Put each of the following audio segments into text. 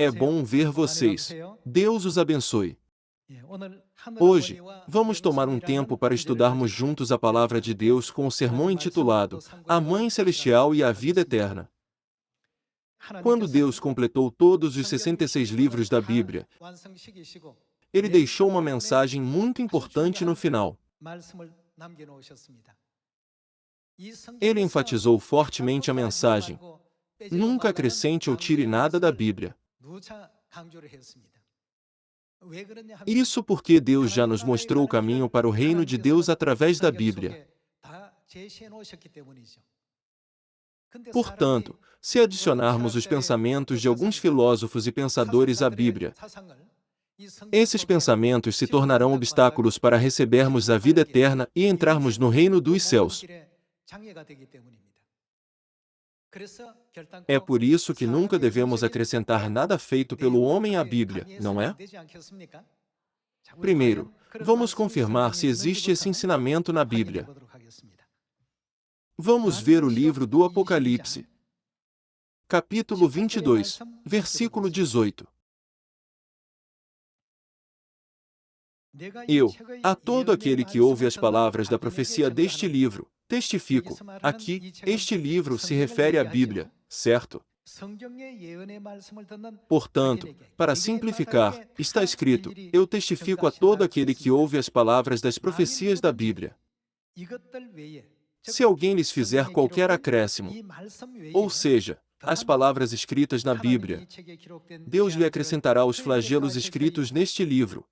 É bom ver vocês. Deus os abençoe. Hoje, vamos tomar um tempo para estudarmos juntos a palavra de Deus com o sermão intitulado A Mãe Celestial e a Vida Eterna. Quando Deus completou todos os 66 livros da Bíblia, Ele deixou uma mensagem muito importante no final. Ele enfatizou fortemente a mensagem: nunca acrescente ou tire nada da Bíblia. Isso porque Deus já nos mostrou o caminho para o reino de Deus através da Bíblia. Portanto, se adicionarmos os pensamentos de alguns filósofos e pensadores à Bíblia, esses pensamentos se tornarão obstáculos para recebermos a vida eterna e entrarmos no reino dos céus. É por isso que nunca devemos acrescentar nada feito pelo homem à Bíblia, não é? Primeiro, vamos confirmar se existe esse ensinamento na Bíblia. Vamos ver o livro do Apocalipse, capítulo 22, versículo 18. Eu, a todo aquele que ouve as palavras da profecia deste livro, testifico. Aqui, este livro se refere à Bíblia, certo? Portanto, para simplificar, está escrito: eu testifico a todo aquele que ouve as palavras das profecias da Bíblia. Se alguém lhes fizer qualquer acréscimo, ou seja, as palavras escritas na Bíblia, Deus lhe acrescentará os flagelos escritos neste livro.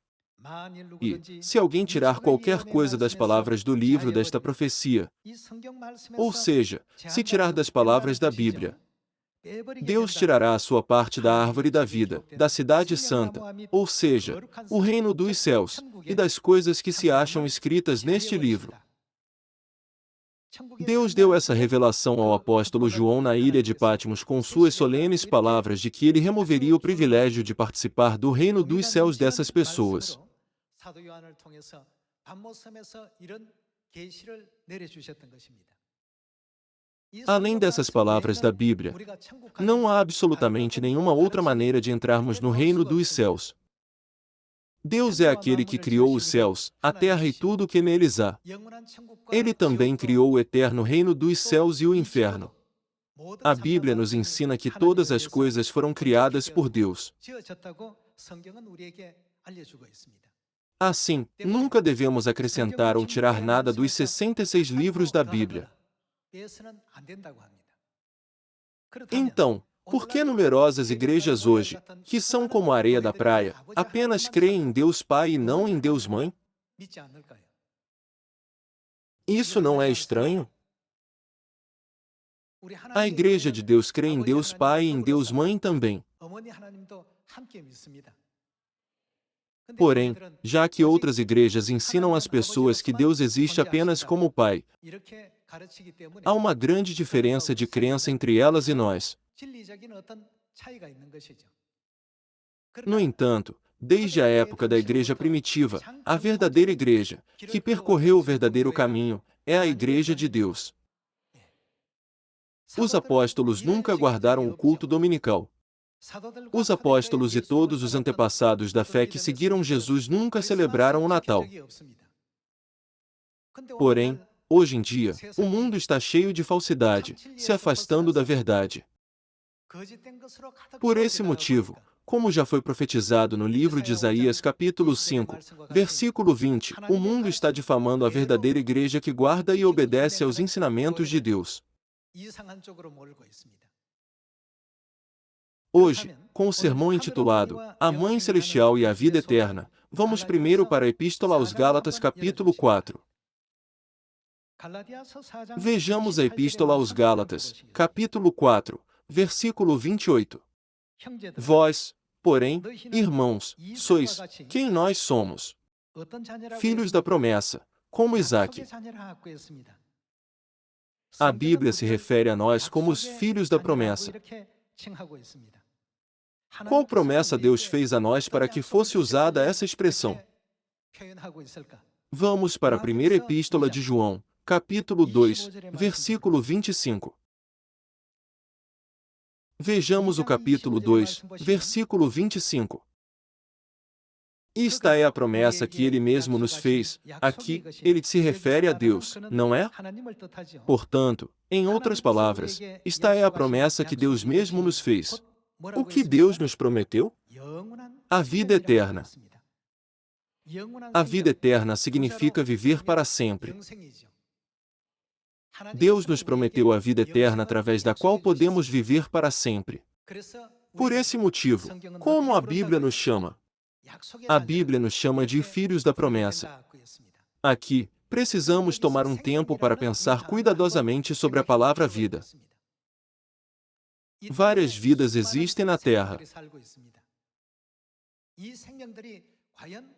E, se alguém tirar qualquer coisa das palavras do livro desta profecia, ou seja, se tirar das palavras da Bíblia, Deus tirará a sua parte da árvore da vida, da cidade santa, ou seja, o reino dos céus, e das coisas que se acham escritas neste livro. Deus deu essa revelação ao apóstolo João na ilha de Patmos com suas solenes palavras de que ele removeria o privilégio de participar do reino dos céus dessas pessoas. Além dessas palavras da Bíblia, não há absolutamente nenhuma outra maneira de entrarmos no reino dos céus. Deus é aquele que criou os céus, a terra e tudo o que neles há. Ele também criou o eterno reino dos céus e o inferno. A Bíblia nos ensina que todas as coisas foram criadas por Deus. Assim, nunca devemos acrescentar ou tirar nada dos 66 livros da Bíblia. Então, por que numerosas igrejas hoje, que são como a areia da praia, apenas creem em Deus Pai e não em Deus Mãe? Isso não é estranho? A Igreja de Deus crê em Deus Pai e em Deus Mãe também. Porém, já que outras igrejas ensinam às pessoas que Deus existe apenas como Pai, há uma grande diferença de crença entre elas e nós. No entanto, desde a época da igreja primitiva, a verdadeira igreja, que percorreu o verdadeiro caminho, é a Igreja de Deus. Os apóstolos nunca guardaram o culto dominical. Os apóstolos e todos os antepassados da fé que seguiram Jesus nunca celebraram o Natal. Porém, hoje em dia, o mundo está cheio de falsidade, se afastando da verdade. Por esse motivo, como já foi profetizado no livro de Isaías capítulo 5, versículo 20, o mundo está difamando a verdadeira igreja que guarda e obedece aos ensinamentos de Deus. Hoje, com o sermão intitulado A Mãe Celestial e a Vida Eterna, vamos primeiro para a Epístola aos Gálatas capítulo 4. Vejamos a Epístola aos Gálatas, capítulo 4, versículo 28. Vós, porém, irmãos, sois quem nós somos. Filhos da promessa, como Isaque. A Bíblia se refere a nós como os filhos da promessa. Qual promessa Deus fez a nós para que fosse usada essa expressão? Vamos para a primeira epístola de João, capítulo 2, versículo 25. Vejamos o capítulo 2, versículo 25. Esta é a promessa que ele mesmo nos fez. Aqui, ele se refere a Deus, não é? Portanto, em outras palavras, esta é a promessa que Deus mesmo nos fez. O que Deus nos prometeu? A vida eterna. A vida eterna significa viver para sempre. Deus nos prometeu a vida eterna através da qual podemos viver para sempre. Por esse motivo, como a Bíblia nos chama? A Bíblia nos chama de filhos da promessa. Aqui, precisamos tomar um tempo para pensar cuidadosamente sobre a palavra vida. Várias vidas existem na Terra.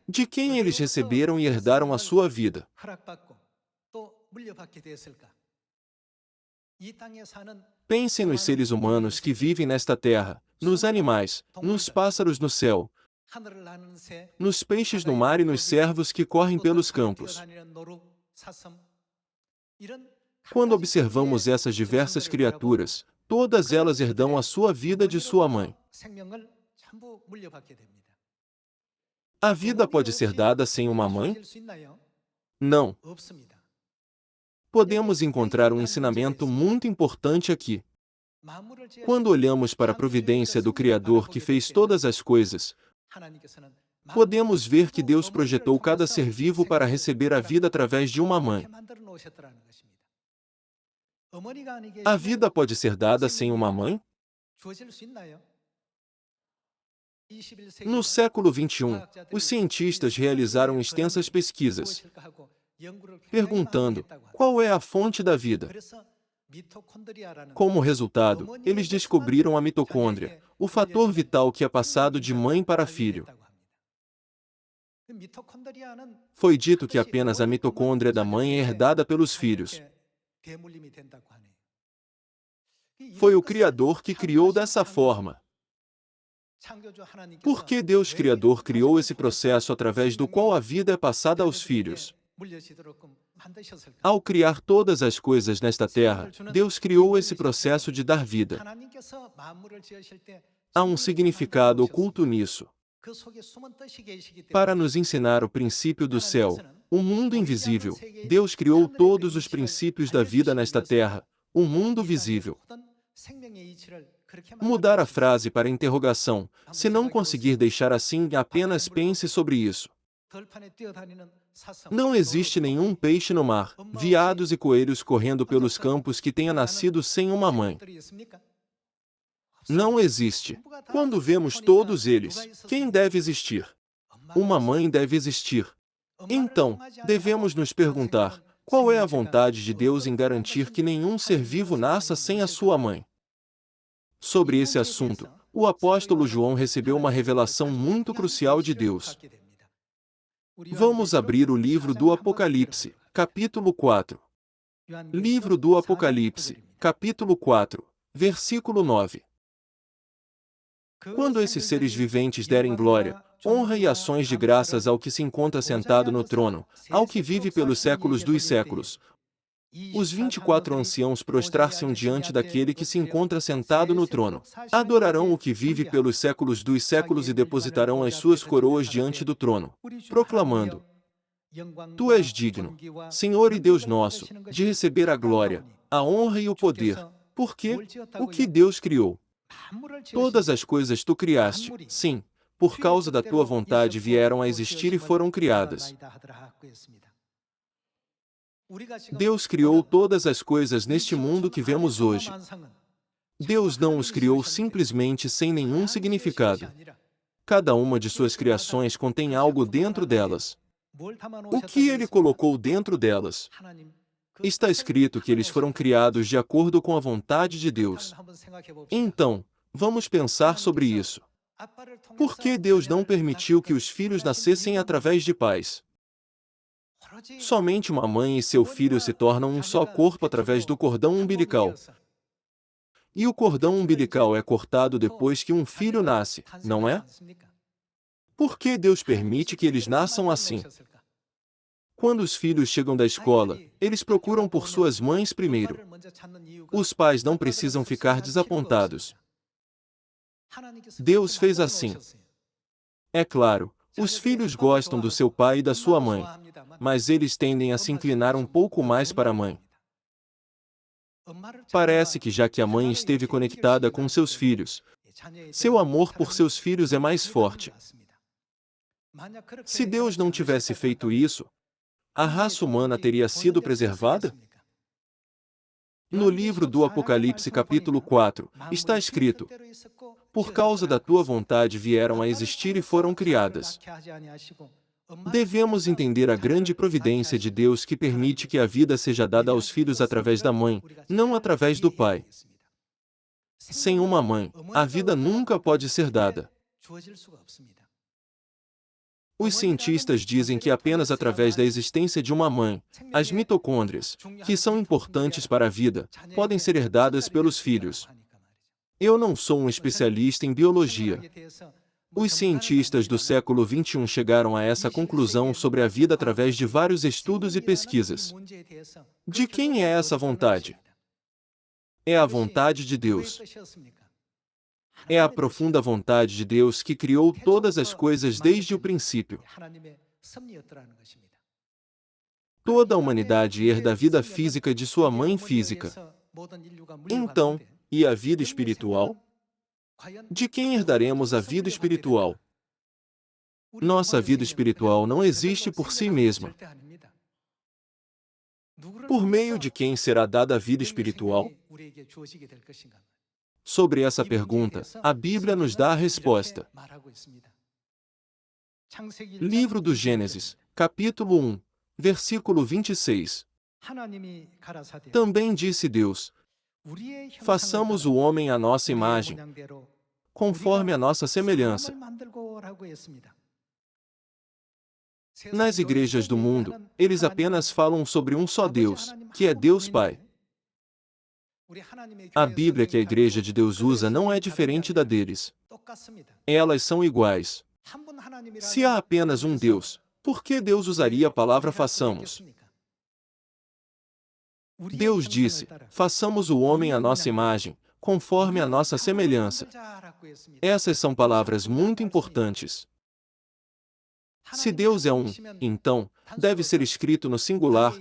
De quem eles receberam e herdaram a sua vida? Pensem nos seres humanos que vivem nesta terra, nos animais, nos pássaros no céu, nos peixes no mar e nos cervos que correm pelos campos. Quando observamos essas diversas criaturas, todas elas herdam a sua vida de sua mãe. A vida pode ser dada sem uma mãe? Não. Podemos encontrar um ensinamento muito importante aqui. Quando olhamos para a providência do Criador que fez todas as coisas, podemos ver que Deus projetou cada ser vivo para receber a vida através de uma mãe. A vida pode ser dada sem uma mãe? No século XXI, os cientistas realizaram extensas pesquisas, perguntando qual é a fonte da vida. Como resultado, eles descobriram a mitocôndria, o fator vital que é passado de mãe para filho. Foi dito que apenas a mitocôndria da mãe é herdada pelos filhos. Foi o Criador que criou dessa forma. Por que Deus Criador criou esse processo através do qual a vida é passada aos filhos? Ao criar todas as coisas nesta terra, Deus criou esse processo de dar vida. Há um significado oculto nisso. Para nos ensinar o princípio do céu, o mundo invisível, Deus criou todos os princípios da vida nesta terra, o mundo visível. Mudar a frase para interrogação, se não conseguir deixar assim, apenas pense sobre isso. Não existe nenhum peixe no mar, veados e coelhos correndo pelos campos que tenha nascido sem uma mãe. Não existe. Quando vemos todos eles, quem deve existir? Uma mãe deve existir. Então, devemos nos perguntar, qual é a vontade de Deus em garantir que nenhum ser vivo nasça sem a sua mãe? Sobre esse assunto, o apóstolo João recebeu uma revelação muito crucial de Deus. Vamos abrir o livro do Apocalipse, capítulo 4. Livro do Apocalipse, capítulo 4, versículo 9. Quando esses seres viventes derem glória, honra e ações de graças ao que se encontra sentado no trono, ao que vive pelos séculos dos séculos, os 24 anciãos prostrar-se-ão diante daquele que se encontra sentado no trono. Adorarão o que vive pelos séculos dos séculos e depositarão as suas coroas diante do trono, proclamando: Tu és digno, Senhor e Deus nosso, de receber a glória, a honra e o poder. Porque o que Deus criou? Todas as coisas tu criaste, sim, por causa da tua vontade vieram a existir e foram criadas. Deus criou todas as coisas neste mundo que vemos hoje. Deus não os criou simplesmente sem nenhum significado. Cada uma de suas criações contém algo dentro delas. O que Ele colocou dentro delas? Está escrito que eles foram criados de acordo com a vontade de Deus. Então, vamos pensar sobre isso. Por que Deus não permitiu que os filhos nascessem através de pais? Somente uma mãe e seu filho se tornam um só corpo através do cordão umbilical. E o cordão umbilical é cortado depois que um filho nasce, não é? Por que Deus permite que eles nasçam assim? Quando os filhos chegam da escola, eles procuram por suas mães primeiro. Os pais não precisam ficar desapontados. Deus fez assim. É claro, os filhos gostam do seu pai e da sua mãe, mas eles tendem a se inclinar um pouco mais para a mãe. Parece que já que a mãe esteve conectada com seus filhos, seu amor por seus filhos é mais forte. Se Deus não tivesse feito isso, a raça humana teria sido preservada? No livro do Apocalipse capítulo 4, está escrito: por causa da tua vontade vieram a existir e foram criadas. Devemos entender a grande providência de Deus que permite que a vida seja dada aos filhos através da mãe, não através do pai. Sem uma mãe, a vida nunca pode ser dada. Os cientistas dizem que apenas através da existência de uma mãe, as mitocôndrias, que são importantes para a vida, podem ser herdadas pelos filhos. Eu não sou um especialista em biologia. Os cientistas do século XXI chegaram a essa conclusão sobre a vida através de vários estudos e pesquisas. De quem é essa vontade? É a vontade de Deus. É a profunda vontade de Deus que criou todas as coisas desde o princípio. Toda a humanidade herda a vida física de sua mãe física. Então, e a vida espiritual? De quem herdaremos a vida espiritual? Nossa vida espiritual não existe por si mesma. Por meio de quem será dada a vida espiritual? Sobre essa pergunta, a Bíblia nos dá a resposta. Livro do Gênesis, capítulo 1, versículo 26. Também disse Deus: façamos o homem à nossa imagem, conforme a nossa semelhança. Nas igrejas do mundo, eles apenas falam sobre um só Deus, que é Deus Pai. A Bíblia que a Igreja de Deus usa não é diferente da deles. Elas são iguais. Se há apenas um Deus, por que Deus usaria a palavra façamos? Deus disse: façamos o homem à nossa imagem, conforme a nossa semelhança. Essas são palavras muito importantes. Se Deus é um, então, deve ser escrito no singular: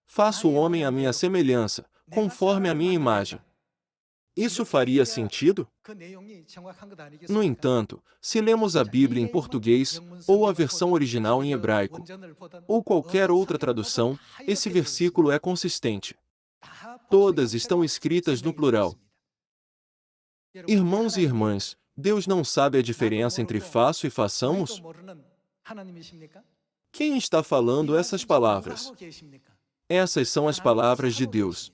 faço o homem à minha semelhança, conforme a minha imagem. Isso faria sentido? No entanto, se lemos a Bíblia em português, ou a versão original em hebraico, ou qualquer outra tradução, esse versículo é consistente. Todas estão escritas no plural. Irmãos e irmãs, Deus não sabe a diferença entre faço e façamos? Quem está falando essas palavras? Essas são as palavras de Deus.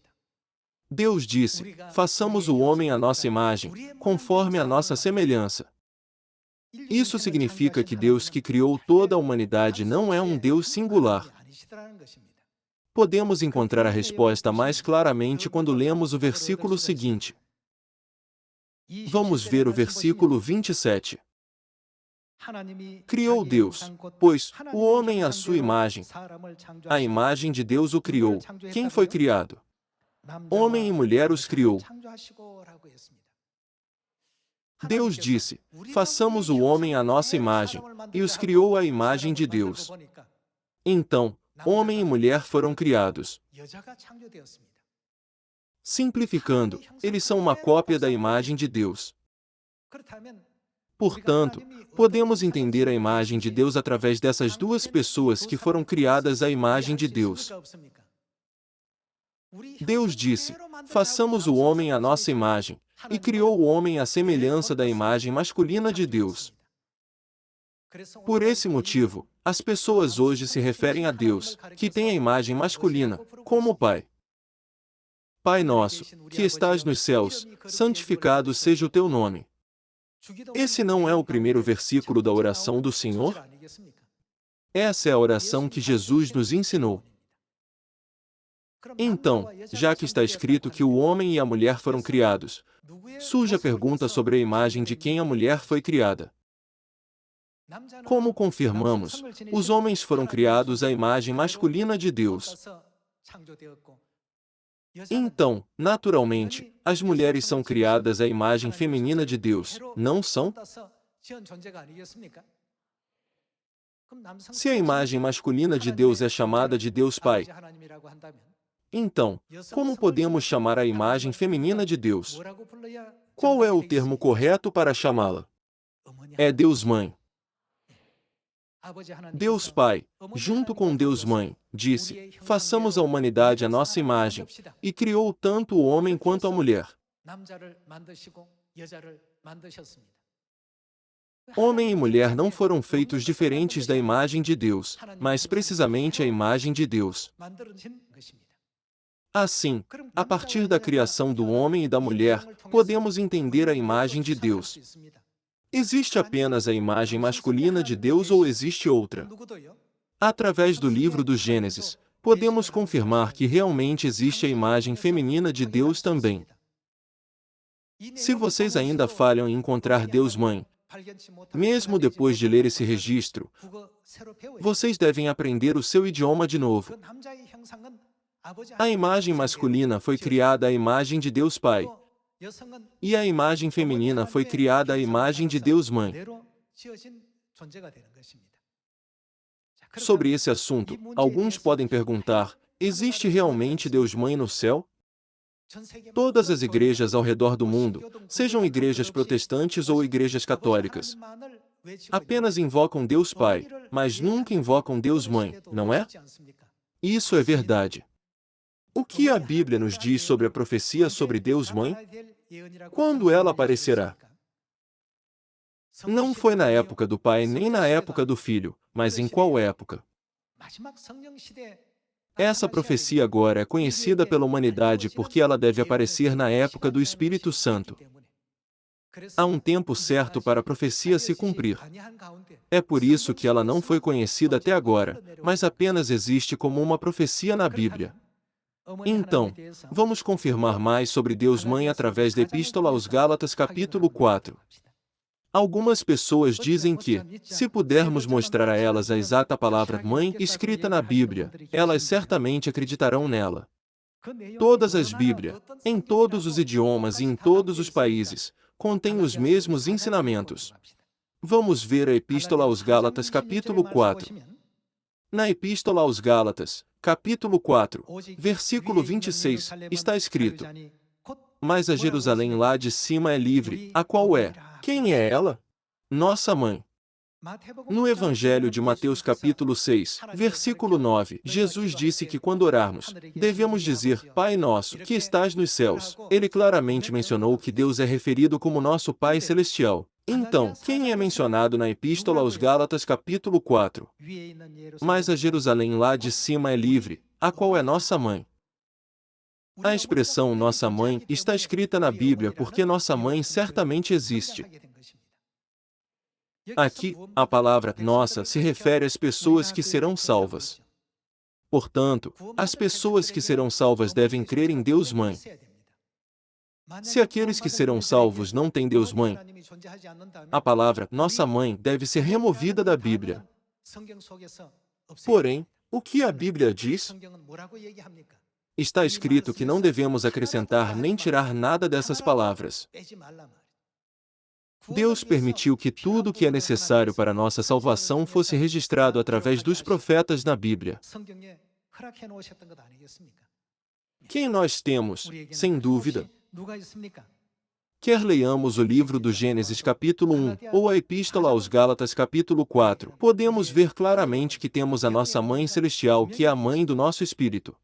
Deus disse: façamos o homem à nossa imagem, conforme a nossa semelhança. Isso significa que Deus que criou toda a humanidade não é um Deus singular. Podemos encontrar a resposta mais claramente quando lemos o versículo seguinte. Vamos ver o versículo 27. Criou Deus, pois, o homem à sua imagem. A imagem de Deus o criou. Quem foi criado? Homem e mulher os criou. Deus disse: façamos o homem à nossa imagem, e os criou à imagem de Deus. Então, homem e mulher foram criados. Simplificando, eles são uma cópia da imagem de Deus. Portanto, podemos entender a imagem de Deus através dessas duas pessoas que foram criadas à imagem de Deus. Deus disse: façamos o homem à nossa imagem, e criou o homem à semelhança da imagem masculina de Deus. Por esse motivo, as pessoas hoje se referem a Deus, que tem a imagem masculina, como Pai. Pai nosso, que estás nos céus, santificado seja o teu nome. Esse não é o primeiro versículo da oração do Senhor? Essa é a oração que Jesus nos ensinou. Então, já que está escrito que o homem e a mulher foram criados, surge a pergunta sobre a imagem de quem a mulher foi criada. Como confirmamos, os homens foram criados à imagem masculina de Deus. Então, naturalmente, as mulheres são criadas à imagem feminina de Deus, não são? Se a imagem masculina de Deus é chamada de Deus Pai, então, como podemos chamar a imagem feminina de Deus? Qual é o termo correto para chamá-la? É Deus Mãe. Deus Pai, junto com Deus Mãe, disse: façamos a humanidade à nossa imagem, e criou tanto o homem quanto a mulher. Homem e mulher não foram feitos diferentes da imagem de Deus, mas precisamente a imagem de Deus. Assim, a partir da criação do homem e da mulher, podemos entender a imagem de Deus. Existe apenas a imagem masculina de Deus ou existe outra? Através do livro do Gênesis, podemos confirmar que realmente existe a imagem feminina de Deus também. Se vocês ainda falham em encontrar Deus Mãe, mesmo depois de ler esse registro, vocês devem aprender o seu idioma de novo. A imagem masculina foi criada à imagem de Deus Pai, e a imagem feminina foi criada à imagem de Deus Mãe. Sobre esse assunto, alguns podem perguntar: existe realmente Deus Mãe no céu? Todas as igrejas ao redor do mundo, sejam igrejas protestantes ou igrejas católicas, apenas invocam Deus Pai, mas nunca invocam Deus Mãe, não é? Isso é verdade. O que a Bíblia nos diz sobre a profecia sobre Deus Mãe? Quando ela aparecerá? Não foi na época do Pai nem na época do Filho, mas em qual época? Essa profecia agora é conhecida pela humanidade porque ela deve aparecer na época do Espírito Santo. Há um tempo certo para a profecia se cumprir. É por isso que ela não foi conhecida até agora, mas apenas existe como uma profecia na Bíblia. Então, vamos confirmar mais sobre Deus Mãe através da Epístola aos Gálatas capítulo 4. Algumas pessoas dizem que, se pudermos mostrar a elas a exata palavra mãe escrita na Bíblia, elas certamente acreditarão nela. Todas as Bíblias, em todos os idiomas e em todos os países, contêm os mesmos ensinamentos. Vamos ver a Epístola aos Gálatas capítulo 4. Na Epístola aos Gálatas, capítulo 4, versículo 26, está escrito: mas a Jerusalém lá de cima é livre, a qual é? Quem é ela? Nossa mãe. No Evangelho de Mateus capítulo 6, versículo 9, Jesus disse que quando orarmos, devemos dizer, Pai nosso, que estás nos céus. Ele claramente mencionou que Deus é referido como nosso Pai celestial. Então, quem é mencionado na Epístola aos Gálatas capítulo 4? Mas a Jerusalém lá de cima é livre, a qual é nossa mãe. A expressão nossa mãe está escrita na Bíblia porque nossa mãe certamente existe. Aqui, a palavra nossa se refere às pessoas que serão salvas. Portanto, as pessoas que serão salvas devem crer em Deus Mãe. Se aqueles que serão salvos não têm Deus Mãe, a palavra nossa mãe deve ser removida da Bíblia. Porém, o que a Bíblia diz? Está escrito que não devemos acrescentar nem tirar nada dessas palavras. Deus permitiu que tudo o que é necessário para nossa salvação fosse registrado através dos profetas na Bíblia. Quem nós temos, sem dúvida? Quer leiamos o livro do Gênesis capítulo 1, ou a Epístola aos Gálatas capítulo 4, podemos ver claramente que temos a nossa Mãe Celestial que é a mãe do nosso espírito.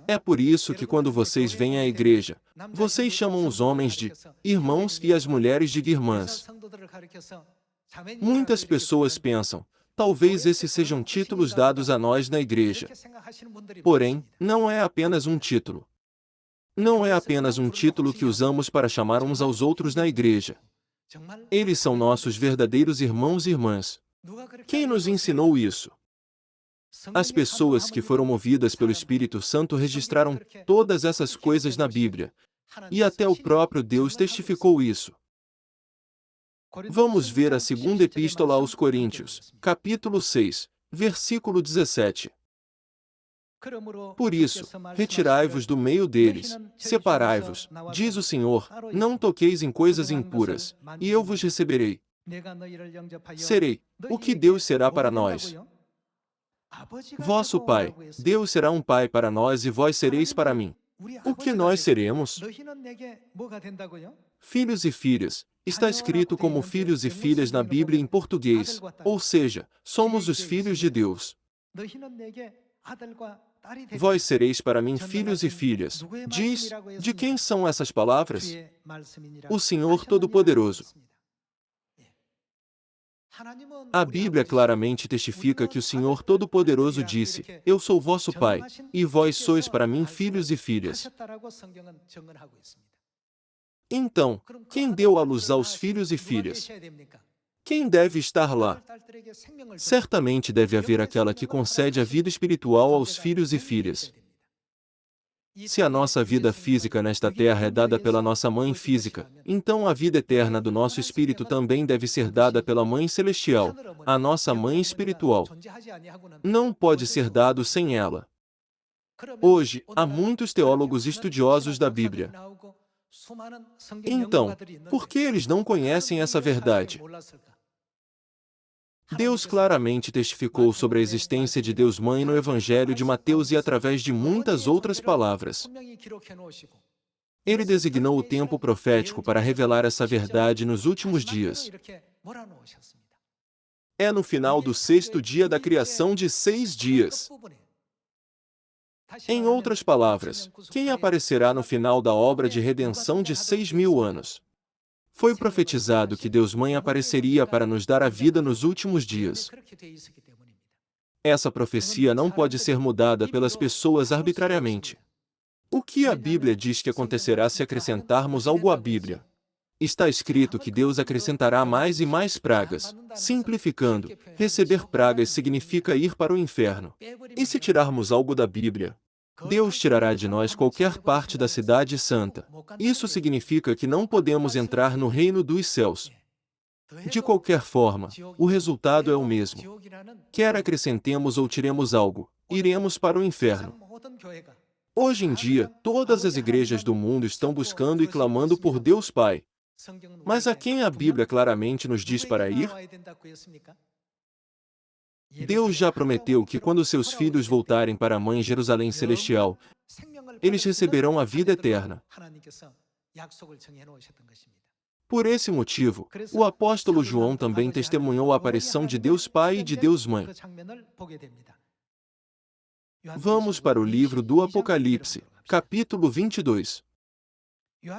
É por isso que quando vocês vêm à igreja, vocês chamam os homens de irmãos e as mulheres de irmãs. Muitas pessoas pensam, talvez esses sejam títulos dados a nós na igreja. Porém, não é apenas um título. Não é apenas um título que usamos para chamar uns aos outros na igreja. Eles são nossos verdadeiros irmãos e irmãs. Quem nos ensinou isso? As pessoas que foram movidas pelo Espírito Santo registraram todas essas coisas na Bíblia. E até o próprio Deus testificou isso. Vamos ver a segunda Epístola aos Coríntios, capítulo 6, versículo 17. Por isso, retirai-vos do meio deles, separai-vos, diz o Senhor, não toqueis em coisas impuras, e eu vos receberei. Serei. O que Deus será para nós? Vosso Pai. Deus será um Pai para nós e vós sereis para mim. O que nós seremos? Filhos e filhas. Está escrito como filhos e filhas na Bíblia em português, ou seja, somos os filhos de Deus. Vós sereis para mim filhos e filhas. Diz, de quem são essas palavras? O Senhor Todo-Poderoso. A Bíblia claramente testifica que o Senhor Todo-Poderoso disse, eu sou vosso Pai, e vós sois para mim filhos e filhas. Então, quem deu à luz aos filhos e filhas? Quem deve estar lá? Certamente deve haver aquela que concede a vida espiritual aos filhos e filhas. Se a nossa vida física nesta terra é dada pela nossa mãe física, então a vida eterna do nosso espírito também deve ser dada pela Mãe Celestial, a nossa Mãe Espiritual. Não pode ser dado sem ela. Hoje, há muitos teólogos estudiosos da Bíblia. Então, por que eles não conhecem essa verdade? Deus claramente testificou sobre a existência de Deus Mãe no Evangelho de Mateus e através de muitas outras palavras. Ele designou o tempo profético para revelar essa verdade nos últimos dias. É no final do 6º dia da criação de 6 dias. Em outras palavras, quem aparecerá no final da obra de redenção de 6.000 anos? Foi profetizado que Deus Mãe apareceria para nos dar a vida nos últimos dias. Essa profecia não pode ser mudada pelas pessoas arbitrariamente. O que a Bíblia diz que acontecerá se acrescentarmos algo à Bíblia? Está escrito que Deus acrescentará mais e mais pragas. Simplificando, receber pragas significa ir para o inferno. E se tirarmos algo da Bíblia? Deus tirará de nós qualquer parte da cidade santa. Isso significa que não podemos entrar no reino dos céus. De qualquer forma, o resultado é o mesmo. Quer acrescentemos ou tiremos algo, iremos para o inferno. Hoje em dia, todas as igrejas do mundo estão buscando e clamando por Deus Pai. Mas a quem a Bíblia claramente nos diz para ir? Deus já prometeu que quando seus filhos voltarem para a Mãe Jerusalém Celestial, eles receberão a vida eterna. Por esse motivo, o apóstolo João também testemunhou a aparição de Deus Pai e de Deus Mãe. Vamos para o livro do Apocalipse, capítulo 22.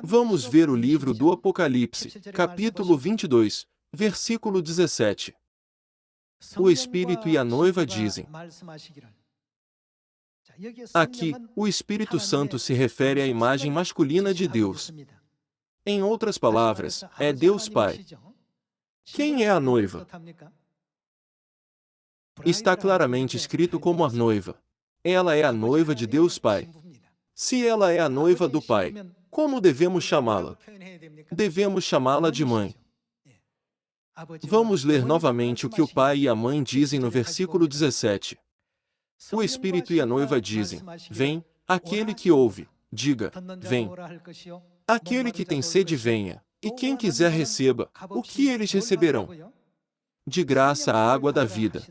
Vamos ver o livro do Apocalipse, capítulo 22, versículo 17. O Espírito e a noiva dizem. Aqui, o Espírito Santo se refere à imagem masculina de Deus. Em outras palavras, é Deus Pai. Quem é a noiva? Está claramente escrito como a noiva. Ela é a noiva de Deus Pai. Se ela é a noiva do Pai, como devemos chamá-la? Devemos chamá-la de mãe. Vamos ler novamente o que o pai e a mãe dizem no versículo 17. O Espírito e a noiva dizem, vem, aquele que ouve, diga, vem. Aquele que tem sede, venha, e quem quiser receba. O que eles receberão? De graça a água da vida.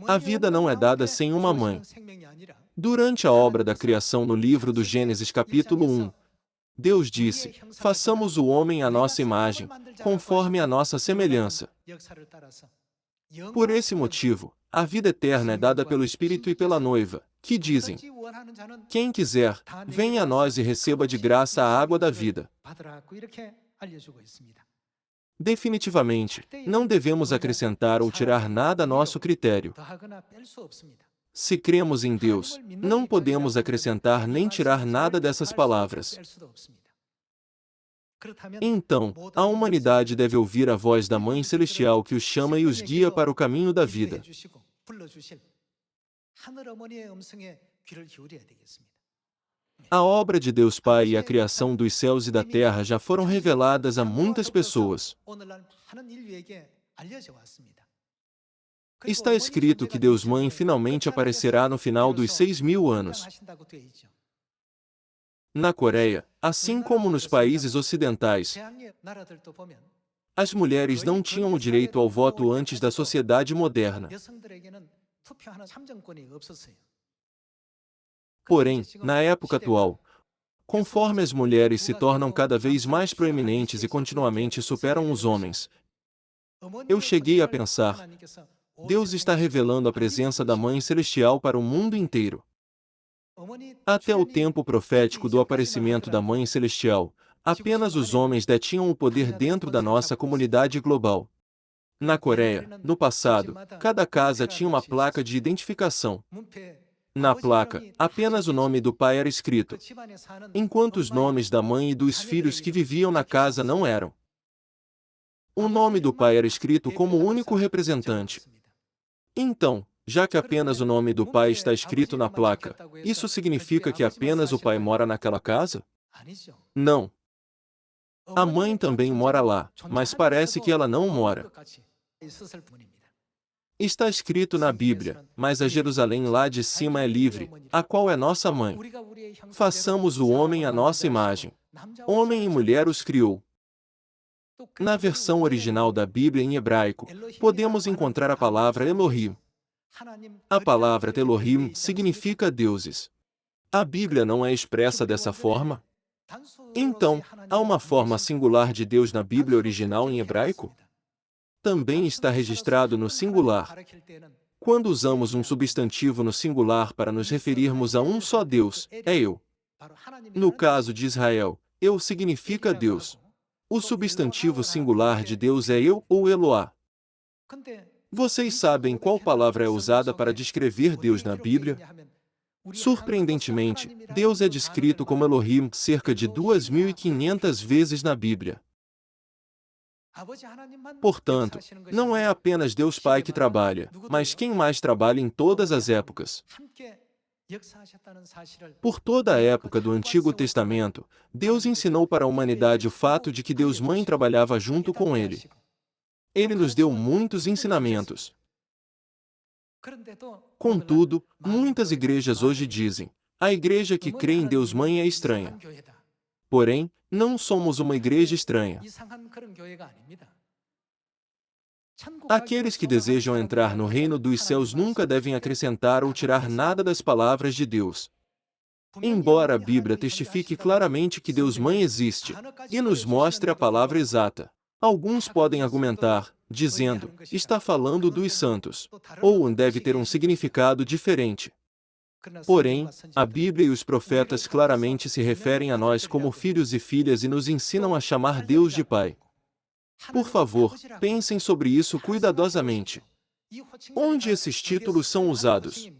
A vida não é dada sem uma mãe. Durante a obra da criação no livro do Gênesis capítulo 1, Deus disse, façamos o homem à nossa imagem, conforme a nossa semelhança. Por esse motivo, a vida eterna é dada pelo Espírito e pela noiva, que dizem, quem quiser, venha a nós e receba de graça a água da vida. Definitivamente, não devemos acrescentar ou tirar nada a nosso critério. Se cremos em Deus, não podemos acrescentar nem tirar nada dessas palavras. Então, a humanidade deve ouvir a voz da Mãe Celestial que os chama e os guia para o caminho da vida. A obra de Deus Pai e a criação dos céus e da terra já foram reveladas a muitas pessoas. Está escrito que Deus Mãe finalmente aparecerá no final dos 6.000 anos. Na Coreia, assim como nos países ocidentais, as mulheres não tinham o direito ao voto antes da sociedade moderna. Porém, na época atual, conforme as mulheres se tornam cada vez mais proeminentes e continuamente superam os homens, eu cheguei a pensar: Deus está revelando a presença da Mãe Celestial para o mundo inteiro. Até o tempo profético do aparecimento da Mãe Celestial, apenas os homens detinham o poder dentro da nossa comunidade global. Na Coreia, no passado, cada casa tinha uma placa de identificação. Na placa, apenas o nome do pai era escrito, enquanto os nomes da mãe e dos filhos que viviam na casa não eram. O nome do pai era escrito como único representante. Então, já que apenas o nome do pai está escrito na placa, isso significa que apenas o pai mora naquela casa? Não. A mãe também mora lá, mas parece que ela não mora. Está escrito na Bíblia, mas a Jerusalém lá de cima é livre, a qual é nossa mãe. Façamos o homem à nossa imagem. Homem e mulher os criou. Na versão original da Bíblia em hebraico, podemos encontrar a palavra Elohim. A palavra Elohim significa deuses. A Bíblia não é expressa dessa forma? Então, há uma forma singular de Deus na Bíblia original em hebraico? Também está registrado no singular. Quando usamos um substantivo no singular para nos referirmos a um só Deus, é eu. No caso de Israel, eu significa Deus. O substantivo singular de Deus é eu ou Eloá. Vocês sabem qual palavra é usada para descrever Deus na Bíblia? Surpreendentemente, Deus é descrito como Elohim cerca de 2.500 vezes na Bíblia. Portanto, não é apenas Deus Pai que trabalha, mas quem mais trabalha em todas as épocas. Por toda a época do Antigo Testamento, Deus ensinou para a humanidade o fato de que Deus Mãe trabalhava junto com Ele. Ele nos deu muitos ensinamentos. Contudo, muitas igrejas hoje dizem: a igreja que crê em Deus Mãe é estranha. Porém, não somos uma igreja estranha. Aqueles que desejam entrar no reino dos céus nunca devem acrescentar ou tirar nada das palavras de Deus. Embora a Bíblia testifique claramente que Deus Mãe existe e nos mostre a palavra exata, alguns podem argumentar, dizendo, está falando dos santos, ou deve ter um significado diferente. Porém, a Bíblia e os profetas claramente se referem a nós como filhos e filhas e nos ensinam a chamar Deus de Pai. Por favor, pensem sobre isso cuidadosamente. Onde esses títulos são usados?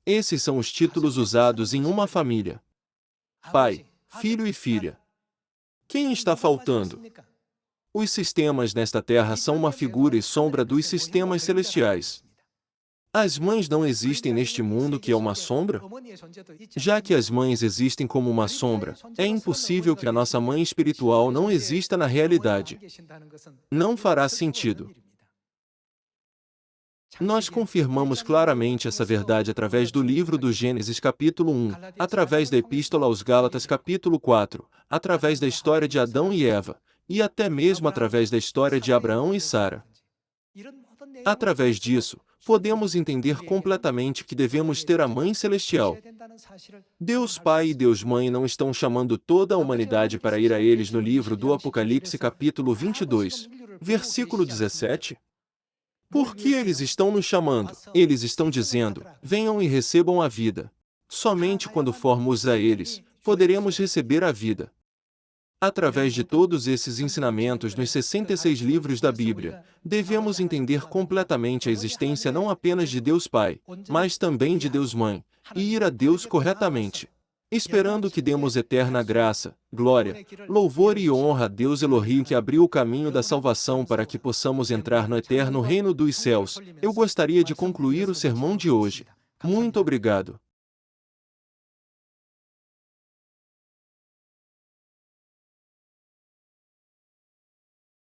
Esses são os títulos usados em uma família: pai, filho e filha. Quem está faltando? Os sistemas nesta terra são uma figura e sombra dos sistemas celestiais. As mães não existem neste mundo que é uma sombra? Já que as mães existem como uma sombra, é impossível que a nossa mãe espiritual não exista na realidade. Não fará sentido. Nós confirmamos claramente essa verdade através do livro do Gênesis capítulo 1, através da Epístola aos Gálatas capítulo 4, através da história de Adão e Eva, e até mesmo através da história de Abraão e Sara. Através disso, podemos entender completamente que devemos ter a Mãe Celestial. Deus Pai e Deus Mãe não estão chamando toda a humanidade para ir a eles no livro do Apocalipse capítulo 22, versículo 17? Por que eles estão nos chamando? Eles estão dizendo, venham e recebam a vida. Somente quando formos a eles, poderemos receber a vida. Através de todos esses ensinamentos nos 66 livros da Bíblia, devemos entender completamente a existência não apenas de Deus Pai, mas também de Deus Mãe, e ir a Deus corretamente. Esperando que demos eterna graça, glória, louvor e honra a Deus Elohim que abriu o caminho da salvação para que possamos entrar no eterno reino dos céus, eu gostaria de concluir o sermão de hoje. Muito obrigado.